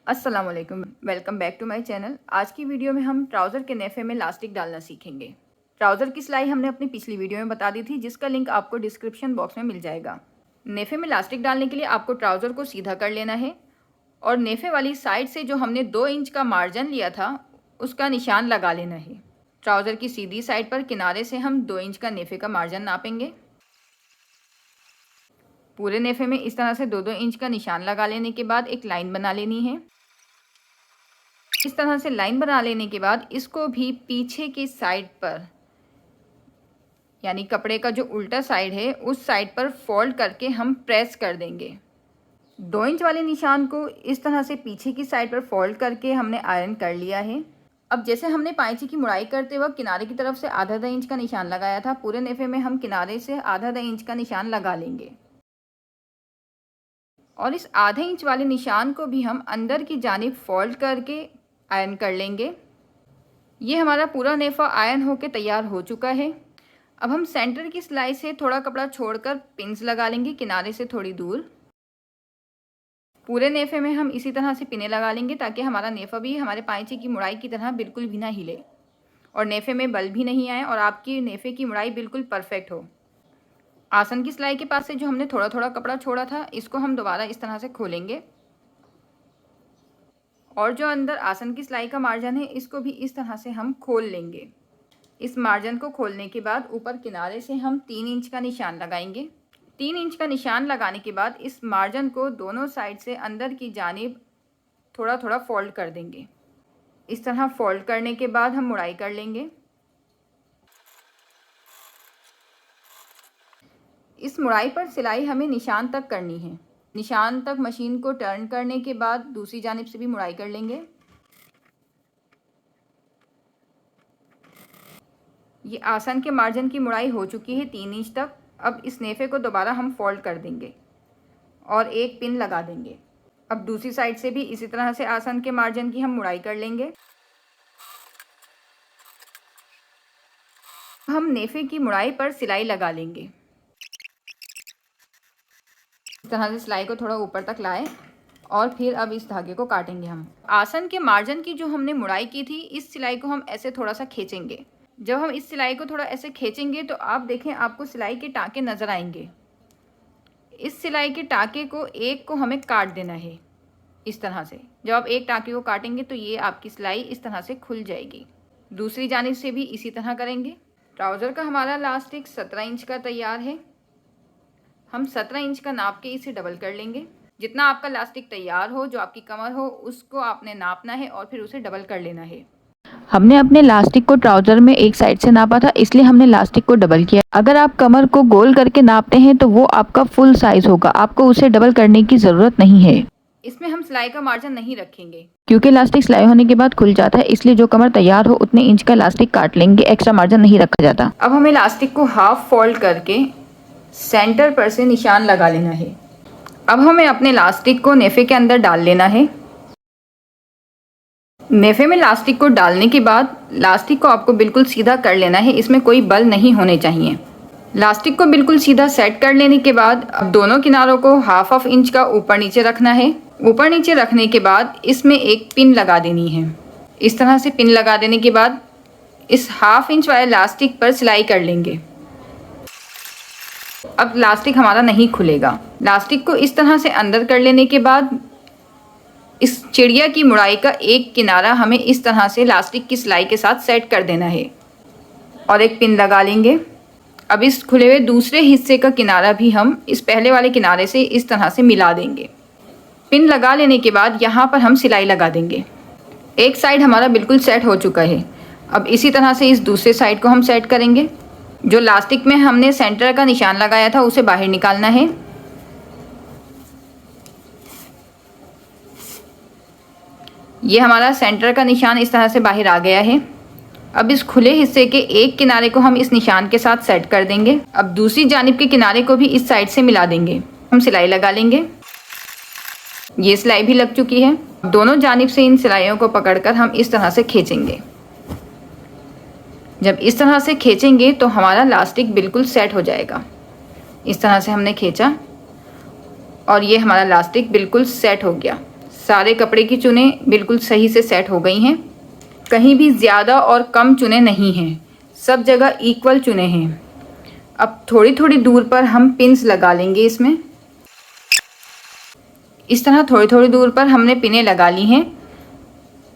अस्सलाम वालेकुम, welcome back to my channel. आज की वीडियो में हम ट्राउज़र के नेफे में लास्टिक डालना सीखेंगे। ट्राउज़र की सिलाई हमने अपनी पिछली वीडियो में बता दी थी, जिसका लिंक आपको डिस्क्रिप्शन बॉक्स में मिल जाएगा। नेफे में लास्टिक डालने के लिए आपको ट्राउज़र को सीधा कर लेना है और नेफे वाली साइड से जो हमने 2 इंच का मार्जिन लिया था उसका निशान लगा लेना है। ट्राउज़र की सीधी साइड पर किनारे से हम 2 इंच का नेफे का मार्जिन नापेंगे। पूरे नेफे में इस तरह से 2-2 इंच का निशान लगा लेने के बाद एक लाइन बना लेनी है। इस तरह से लाइन बना लेने के बाद इसको भी पीछे की साइड पर, यानी कपड़े का जो उल्टा साइड है उस साइड पर फोल्ड करके हम प्रेस कर देंगे। 2 इंच वाले निशान को इस तरह से पीछे की साइड पर फोल्ड करके हमने आयरन कर लिया है। अब जैसे हमने पाइची की मुड़ाई करते वक्त किनारे की तरफ से आधा इंच का निशान लगाया था, पूरे नेफे में हम किनारे से आधा इंच का निशान लगा लेंगे और इस आधे इंच वाले निशान को भी हम अंदर की जानिब फोल्ड करके आयरन कर लेंगे। ये हमारा पूरा नेफा आयरन होकर तैयार हो चुका है। अब हम सेंटर की सिलाई से थोड़ा कपड़ा छोड़कर पिन्स लगा लेंगे किनारे से थोड़ी दूर। पूरे नेफे में हम इसी तरह से पिनें लगा लेंगे ताकि हमारा नेफा भी हमारे पाइची की मुड़ाई की तरह बिल्कुल भी ना हिले और नेफे में बल भी नहीं आए और आपकी नेफे की मुड़ाई बिल्कुल परफेक्ट हो। आसन की सिलाई के पास से जो हमने थोड़ा थोड़ा कपड़ा छोड़ा था, इसको हम दोबारा इस तरह से खोलेंगे और जो अंदर आसन की सिलाई का मार्जिन है इसको भी इस तरह से हम खोल लेंगे। इस मार्जिन को खोलने के बाद ऊपर किनारे से हम 3 इंच का निशान लगाएंगे। 3 इंच का निशान लगाने के बाद इस मार्जिन को दोनों साइड से अंदर की जानिब थोड़ा थोड़ा फोल्ड कर देंगे। इस तरह फोल्ड करने के बाद हम मुड़ाई कर लेंगे। इस मुड़ाई पर सिलाई हमें निशान तक करनी है। निशान तक मशीन को टर्न करने के बाद दूसरी जानिब से भी मुड़ाई कर लेंगे। ये आसन के मार्जिन की मुड़ाई हो चुकी है 3 इंच तक। अब इस नेफे को दोबारा हम फोल्ड कर देंगे और एक पिन लगा देंगे। अब दूसरी साइड से भी इसी तरह से आसन के मार्जिन की हम मुड़ाई कर लेंगे। हम नेफे की मुड़ाई पर सिलाई लगा लेंगे। इस तरह से सिलाई को थोड़ा ऊपर तक लाए और फिर अब इस धागे को काटेंगे। हम आसन के मार्जिन की जो हमने मुड़ाई की थी, इस सिलाई को हम ऐसे थोड़ा सा खींचेंगे। जब हम इस सिलाई को थोड़ा ऐसे खींचेंगे तो आप देखें आपको सिलाई के टाँके नज़र आएंगे। इस सिलाई के टाँके को एक को हमें काट देना है इस तरह से। जब आप एक टाँके को काटेंगे तो ये आपकी सिलाई इस तरह से खुल जाएगी। दूसरी जानिब से भी इसी तरह करेंगे। ट्राउज़र का हमारा लास्टिक 17 इंच का तैयार है। हम 17 इंच का नाप के इसे डबल कर लेंगे। जितना आपका लास्टिक तैयार हो, जो आपकी कमर हो, उसको आपने नापना है और फिर उसे डबल कर लेना है। हमने अपने लास्टिक को ट्राउज़र में एक साइड से नापा था, इसलिए हमने लास्टिक को डबल किया। अगर आप कमर को गोल करके नापते हैं तो वो आपका फुल साइज होगा, आपको उसे डबल करने की ज़रूरत नहीं है। इसमें हम सिलाई का मार्जिन नहीं रखेंगे क्योंकि लास्टिक सिलाई होने के बाद खुल जाता है, इसलिए जो कमर तैयार हो उतने इंच का लास्टिक काट लेंगे, एक्स्ट्रा मार्जिन नहीं रखा जाता। अब हमें लास्टिक को हाफ फोल्ड करके सेंटर पर से निशान लगा लेना है। अब हमें अपने लास्टिक को नेफे के अंदर डाल लेना है। नेफे में लास्टिक को डालने के बाद लास्टिक को आपको बिल्कुल सीधा कर लेना है, इसमें कोई बल नहीं होने चाहिए। लास्टिक को बिल्कुल सीधा सेट कर लेने के बाद अब दोनों किनारों को हाफ इंच का ऊपर नीचे रखना है। ऊपर नीचे रखने के बाद इसमें एक पिन लगा देनी है। इस तरह से पिन लगा देने के बाद इस हाफ इंच वाले लास्टिक पर सिलाई कर लेंगे। अब लास्टिक हमारा नहीं खुलेगा। लास्टिक को इस तरह से अंदर कर लेने के बाद इस चिड़िया की मुड़ाई का एक किनारा हमें इस तरह से लास्टिक की सिलाई के साथ सेट कर देना है और एक पिन लगा लेंगे। अब इस खुले हुए दूसरे हिस्से का किनारा भी हम इस पहले वाले किनारे से इस तरह से मिला देंगे। पिन लगा लेने के बाद यहाँ पर हम सिलाई लगा देंगे। एक साइड हमारा बिल्कुल सेट हो चुका है। अब इसी तरह से इस दूसरे साइड को हम सेट करेंगे। जो लास्टिक में हमने सेंटर का निशान लगाया था उसे बाहर निकालना है। ये हमारा सेंटर का निशान इस तरह से बाहर आ गया है। अब इस खुले हिस्से के एक किनारे को हम इस निशान के साथ सेट कर देंगे। अब दूसरी जानिब के किनारे को भी इस साइड से मिला देंगे। हम सिलाई लगा लेंगे। ये सिलाई भी लग चुकी है। दोनों जानिब से इन सिलाइयों को पकड़कर हम इस तरह से खींचेंगे। जब इस तरह से खींचेंगे तो हमारा लास्टिक बिल्कुल सेट हो जाएगा। इस तरह से हमने खींचा और ये हमारा लास्टिक बिल्कुल सेट हो गया। सारे कपड़े की चुने बिल्कुल सही से सेट हो गई हैं, कहीं भी ज़्यादा और कम चुने नहीं हैं, सब जगह इक्वल चुने हैं। अब थोड़ी थोड़ी दूर पर हम पिन्स लगा लेंगे इसमें। इस तरह थोड़ी थोड़ी दूर पर हमने पिनें लगा ली हैं।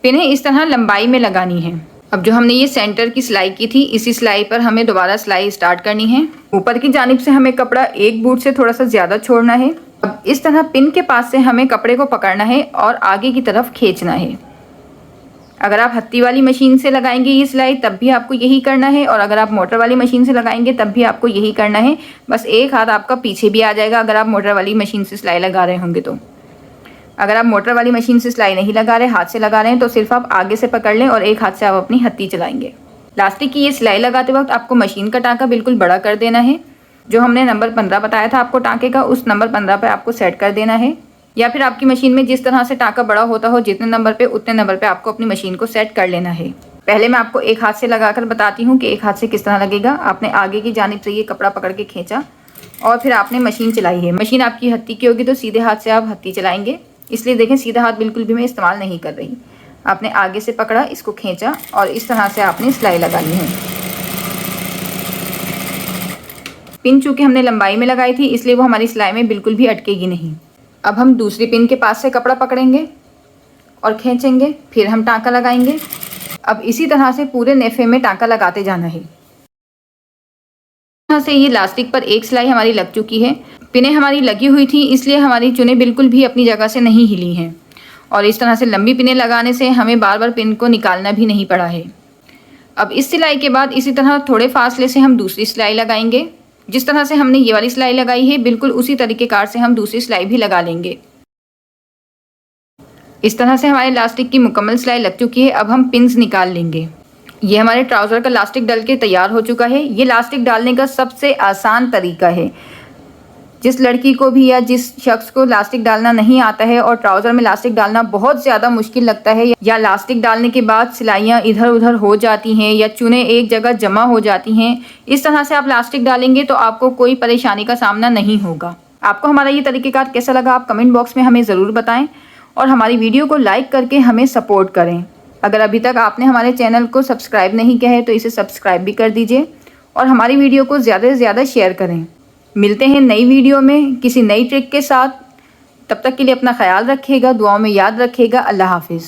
पिनें इस तरह लंबाई में लगानी है। अब जो हमने ये सेंटर की सिलाई की थी, इसी सिलाई पर हमें दोबारा सिलाई स्टार्ट करनी है। ऊपर की जानिब से हमें कपड़ा एक बूट से थोड़ा सा ज़्यादा छोड़ना है। अब इस तरह पिन के पास से हमें कपड़े को पकड़ना है और आगे की तरफ खींचना है। अगर आप हत्ती वाली मशीन से लगाएंगे ये सिलाई तब भी आपको यही करना है, और अगर आप मोटर वाली मशीन से लगाएंगे तब भी आपको यही करना है। बस एक हाथ आपका पीछे भी आ जाएगा अगर आप मोटर वाली मशीन से सिलाई लगा रहे होंगे तो। अगर आप मोटर वाली मशीन से सिलाई नहीं लगा रहे, हाथ से लगा रहे हैं, तो सिर्फ आप आगे से पकड़ लें और एक हाथ से आप अपनी हत्ती चलाएंगे। लास्टिक की ये सिलाई लगाते वक्त आपको मशीन का टाँका बिल्कुल बड़ा कर देना है। जो हमने नंबर 15 बताया था आपको टाँके का, उस नंबर 15 पर आपको सेट कर देना है, या फिर आपकी मशीन में जिस तरह से टाँका बड़ा होता हो, जितने नंबर पे उतने नंबर पे आपको अपनी मशीन को सेट कर लेना है। पहले मैं आपको एक हाथ से लगाकर बताती हूँ कि एक हाथ से किस तरह लगेगा। आपने आगे की जानिब से ये कपड़ा पकड़ के खींचा और फिर आपने मशीन चलाई है। मशीन आपकी हत्ती की होगी तो सीधे हाथ से आप हत्ती चलाएंगे, इसलिए देखें सीधा हाथ बिल्कुल भी मैं इस्तेमाल नहीं कर रही। आपने आगे से पकड़ा, इसको खींचा और इस तरह से आपने सिलाई लगानी है। पिन चूँकि हमने लंबाई में लगाई थी इसलिए वो हमारी सिलाई में बिल्कुल भी अटकेगी नहीं। अब हम दूसरी पिन के पास से कपड़ा पकड़ेंगे और खींचेंगे, फिर हम टाँका लगाएंगे। अब इसी तरह से पूरे नेफे में टाँका लगाते जाना है। यहाँ से ये लास्टिक पर एक सिलाई हमारी लग चुकी है। पिनें हमारी लगी हुई थी इसलिए हमारी चुनें बिल्कुल भी अपनी जगह से नहीं हिली हैं, और इस तरह से लंबी पिनें लगाने से हमें बार बार पिन को निकालना भी नहीं पड़ा है। अब इस सिलाई के बाद इसी तरह थोड़े फासले से हम दूसरी सिलाई लगाएंगे। जिस तरह से हमने ये वाली सिलाई लगाई है बिल्कुल उसी तरीक़ेकार से हम दूसरी सिलाई भी लगा लेंगे। इस तरह से हमारे लास्टिक की मुकम्मल सिलाई लग चुकी है। अब हम पिन्स निकाल लेंगे। ये हमारे ट्राउज़र का लास्टिक डल के तैयार हो चुका है। ये लास्टिक डालने का सबसे आसान तरीका है। जिस लड़की को भी या जिस शख्स को लास्टिक डालना नहीं आता है और ट्राउज़र में लास्टिक डालना बहुत ज़्यादा मुश्किल लगता है, या लास्टिक डालने के बाद सिलाइयाँ इधर उधर हो जाती हैं या चुनें एक जगह जमा हो जाती हैं, इस तरह से आप लास्टिक डालेंगे तो आपको कोई परेशानी का सामना नहीं होगा। आपको हमारा ये तरीक़ेकार कैसा लगा आप कमेंट बॉक्स में हमें ज़रूर बताएं, और हमारी वीडियो को लाइक करके हमें सपोर्ट करें। अगर अभी तक आपने हमारे चैनल को सब्सक्राइब नहीं किया है तो इसे सब्सक्राइब भी कर दीजिए, और हमारी वीडियो को ज़्यादा से ज़्यादा शेयर करें। मिलते हैं नई वीडियो में किसी नई ट्रिक के साथ। तब तक के लिए अपना ख्याल रखिएगा, दुआओं में याद रखिएगा। अल्लाह हाफिज़।